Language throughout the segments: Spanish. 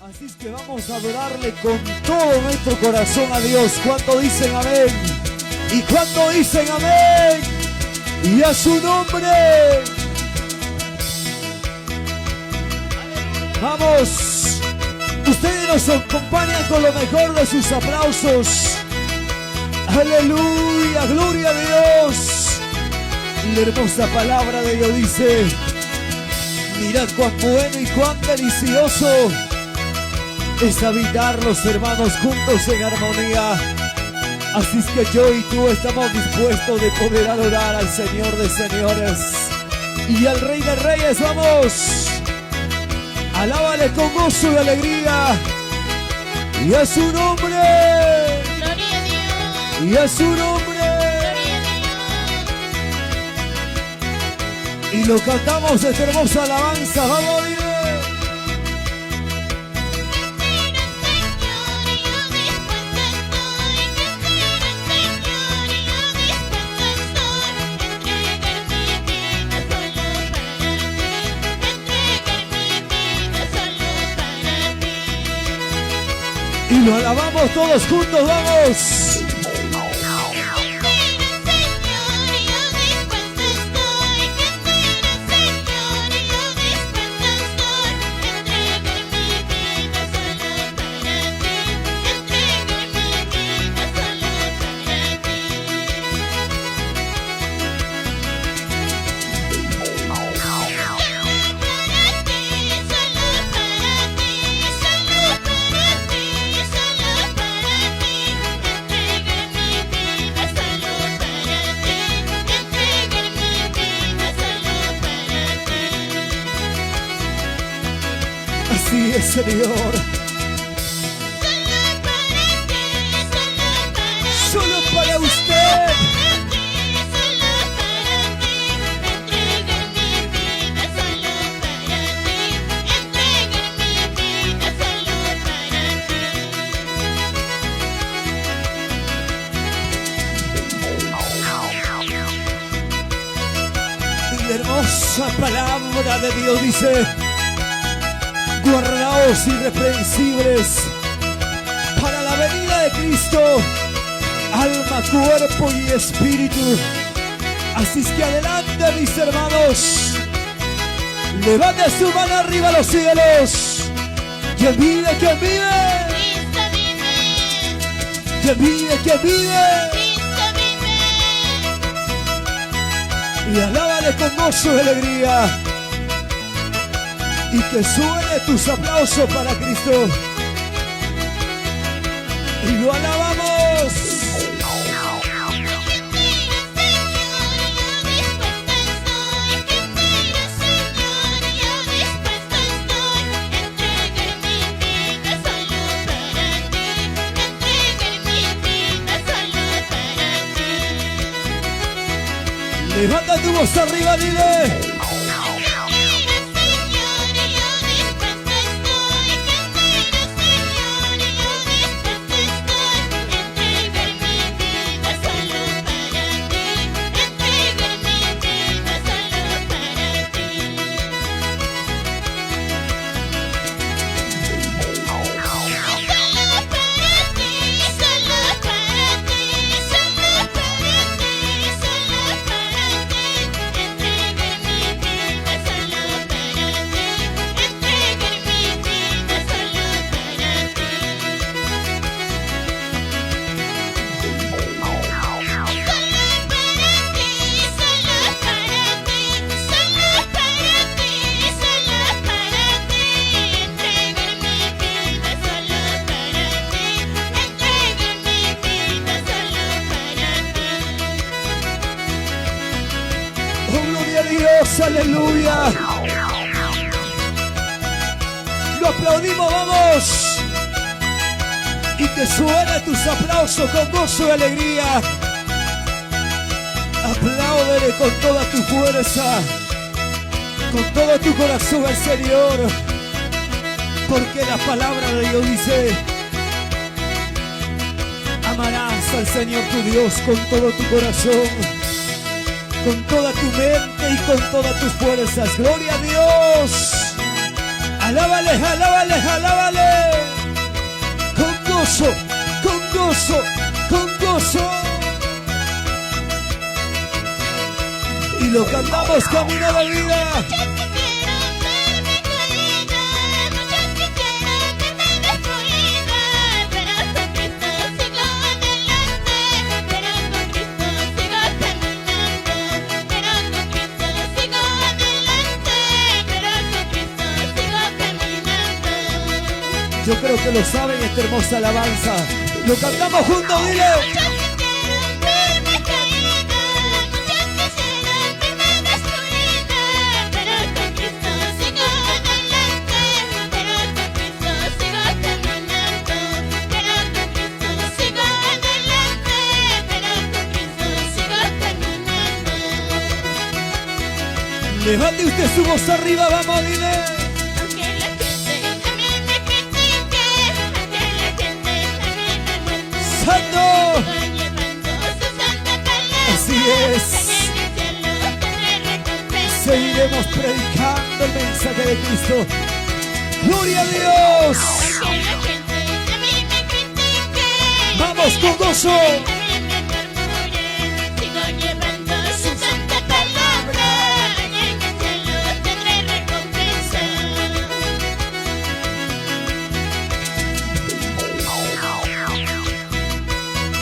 Así es que vamos a adorarle con todo nuestro corazón a Dios. ¿Cuánto dicen amén? ¿Y cuánto dicen amén? Y a su nombre. Vamos. Ustedes nos acompañan con lo mejor de sus aplausos. Aleluya, gloria a Dios. La hermosa palabra de Dios dice: mirad cuán bueno y cuán delicioso es habitar los hermanos juntos en armonía. Así es que yo y tú estamos dispuestos de poder adorar al Señor de señores y al Rey de reyes. Vamos, alábale con gozo y alegría, y a su nombre, Gloria a Dios. y a su nombre. Y lo cantamos esta hermosa alabanza. Vamos, bien. Y lo alabamos todos juntos, vamos. Así es, Señor. Solo para usted. Y la hermosa palabra de Dios dice: guardaos irreprensibles para la venida de Cristo, alma, cuerpo y espíritu. Así es que adelante, mis hermanos, levante su mano arriba a los cielos. ¿Quién vive? ¿Quién vive? Cristo vive. ¿Quién vive? ¿Quién vive? Cristo vive. Y alábale con gozo y alegría. Y que suene tus aplausos para Cristo. Y lo alabamos. Levanta tu voz arriba, dile. Dios, aleluya. Lo aplaudimos, vamos. Y que suene tus aplausos con gozo y alegría. Apláudele con toda tu fuerza, con todo tu corazón al Señor, porque la palabra de Dios dice: amarás al Señor tu Dios con todo tu corazón, con toda tu mente y con todas tus fuerzas. Gloria a Dios. Alábale, alábale, alábale. gozo, con gozo, con gozo. Y lo cantamos camino de vida. Yo creo que lo saben esta hermosa alabanza. Lo cantamos juntos, dile. Levante usted su voz arriba, vamos, dile. Santo. Así es. Seguiremos predicando el mensaje de Cristo. Gloria a Dios. Vamos con gozo.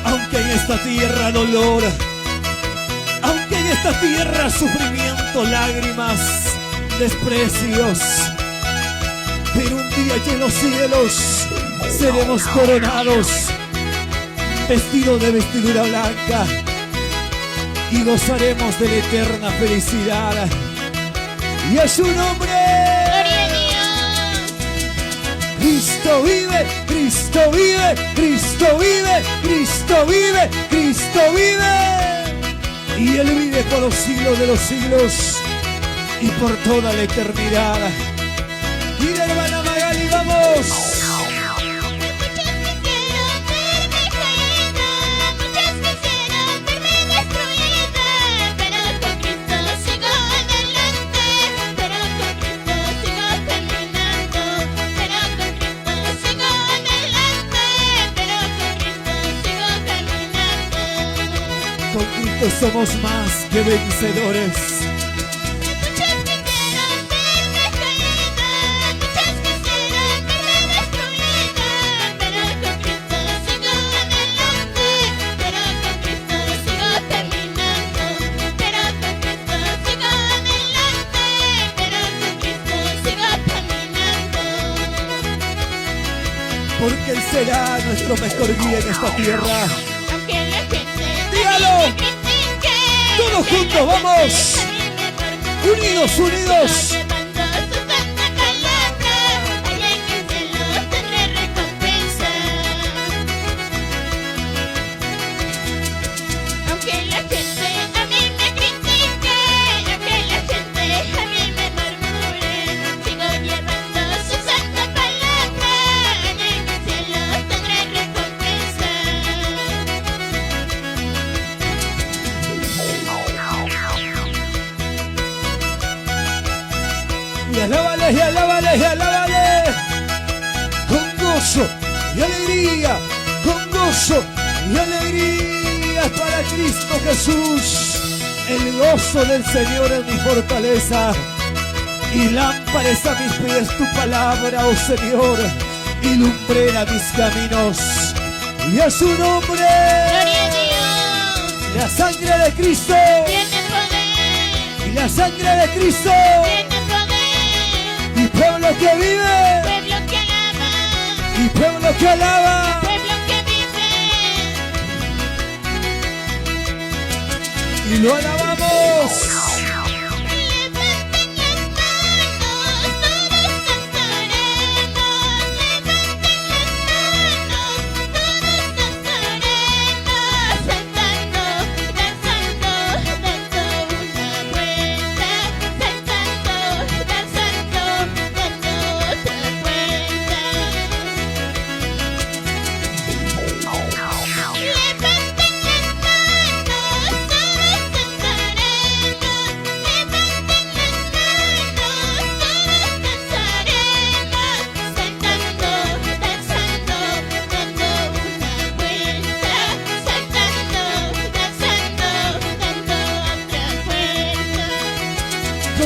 Aunque en esta tierra dolor, aunque en esta tierra sufrimiento, lágrimas, desprecios, pero un día allí en los cielos seremos coronados, vestidos de vestidura blanca, y gozaremos de la eterna felicidad. Y a su nombre. Cristo vive, Cristo vive, Cristo vive, Cristo vive, Cristo vive. Y Él vive por los siglos de los siglos y por toda la eternidad. Y la hermana Magali, vamos. Con Cristo somos más que vencedores. Porque Él será nuestro mejor guía en esta tierra. Dígalo. Todos juntos, vamos. Unidos, unidos. Y alábale, y alábale, y alábale. Con gozo y alegría, con gozo y alegría para Cristo Jesús. El gozo del Señor es mi fortaleza y lámpara es a mis pies tu palabra, oh Señor, y lumbrera mis caminos. Y a su nombre. Gloria a Dios. La sangre de Cristo. Tiene poder. Y la sangre de Cristo. Tiene poder. Y pueblo que vive. Pueblo que alaba. Y pueblo que alaba. Pueblo que vive. Y lo alabamos. Levanten las manos, todos danzaremos. Levanten las manos, todos danzaremos. Saltando, danzando, dando una vuelta. Saltando, danzando, dando otra vuelta. Levanten las manos, todos danzaremos.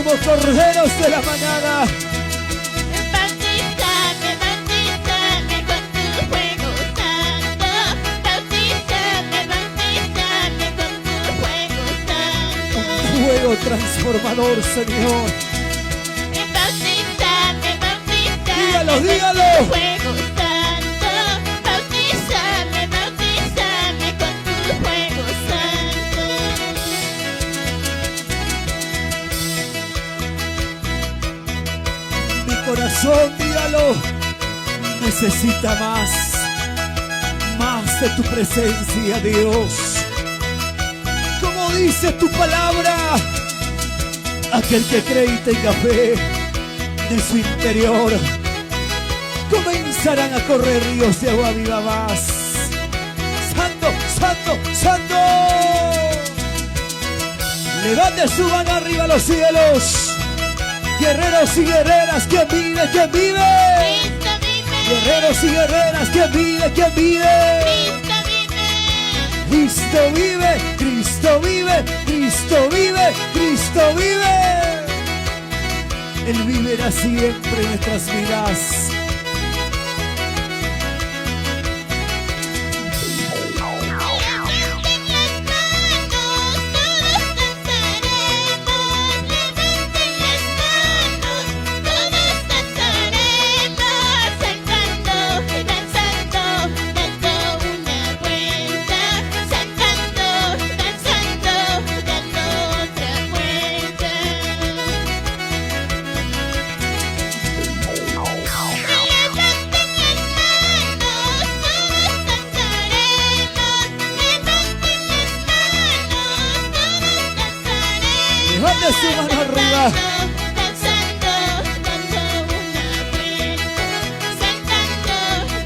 como corderos de la manada. Bautízame, bautízame con tu fuego santo. Bautízame, bautízame con tu fuego santo. Fuego transformador, Señor. Bautízame, bautízame Dígalo, con dígalo. tu fuego santo. Bautízame, bautízame con tu fuego santo. Mi corazón, dígalo, necesita más de tu presencia, Dios. Como dice tu palabra, aquel que cree y tenga fe de su interior, comenzarán a correr ríos de agua viva más. Santo, santo, santo. Levante su mano arriba a los cielos. Guerreros y guerreras, ¿quién vive? ¿Quién vive? Cristo vive. Guerreros y guerreras, ¿quién vive? ¿Quién vive? Cristo vive. Cristo vive, Cristo vive, Cristo vive, Cristo vive. Él vivirá siempre en nuestras vidas. Levante su mano arriba. Danzando, dando una vuelta. Saltando,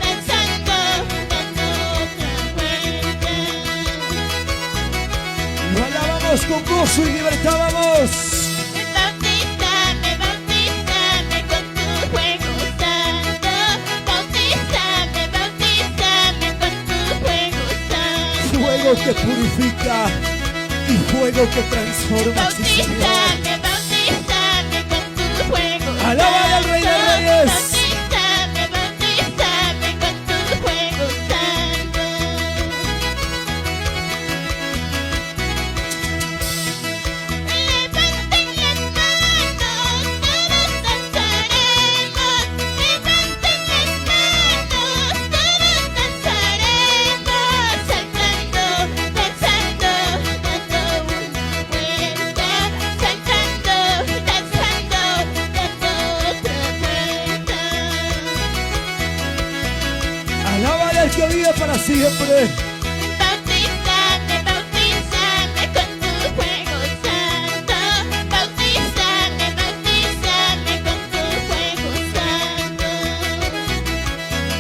danzando, dando otra vuelta. Lo alabamos con gozo y libertad, vamos. Bautízame, bautízame con tu fuego santo. Bautízame, bautízame con tu fuego santo. Fuego que purifica y fuego que transforma, sí, Señor. Bautízame, bautízame con tu fuego santo. Alaba al Rey de Reyes. Bautízame, bautízame con tu fuego santo. Levanten las manos, todos danzaremos. Levanten las manos, todos danzaremos. Saltando, danzando, dando una vuelta. Saltando, danzando, dando otra vuelta. Alábale al que vive para siempre. Bautízame, bautízame con tu fuego santo. Bautízame, bautízame con tu fuego santo.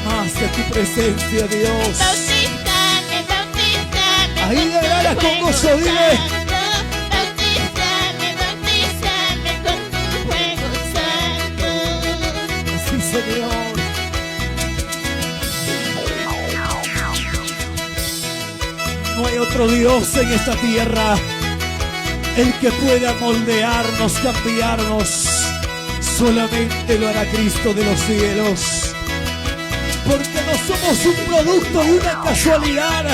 Más de tu presencia, Dios. Bautízame, bautízame Ahí con de veras tu con fuego gozo, dile. santo. Bautízame, bautízame con tu fuego santo. Sí, Señor. No hay otro Dios en esta tierra. El que pueda moldearnos, cambiarnos, solamente lo hará Cristo de los cielos. Porque no somos un producto de una casualidad,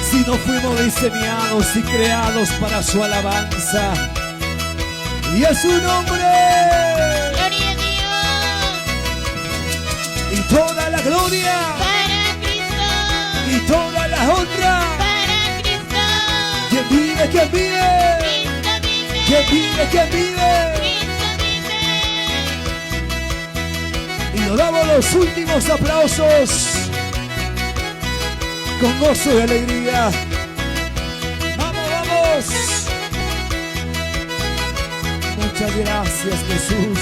sino fuimos diseñados y creados para su alabanza. Y a su nombre. Gloria a Dios. Y toda la gloria. Para Cristo. Y toda la honra. Para Cristo. ¿Quién vive? ¿Quién vive? Cristo vive. ¿Quién vive? ¿Quién vive? Cristo vive. Y nos damos los últimos aplausos con gozo y alegría. ¡Vamos, vamos! Muchas gracias, Jesús.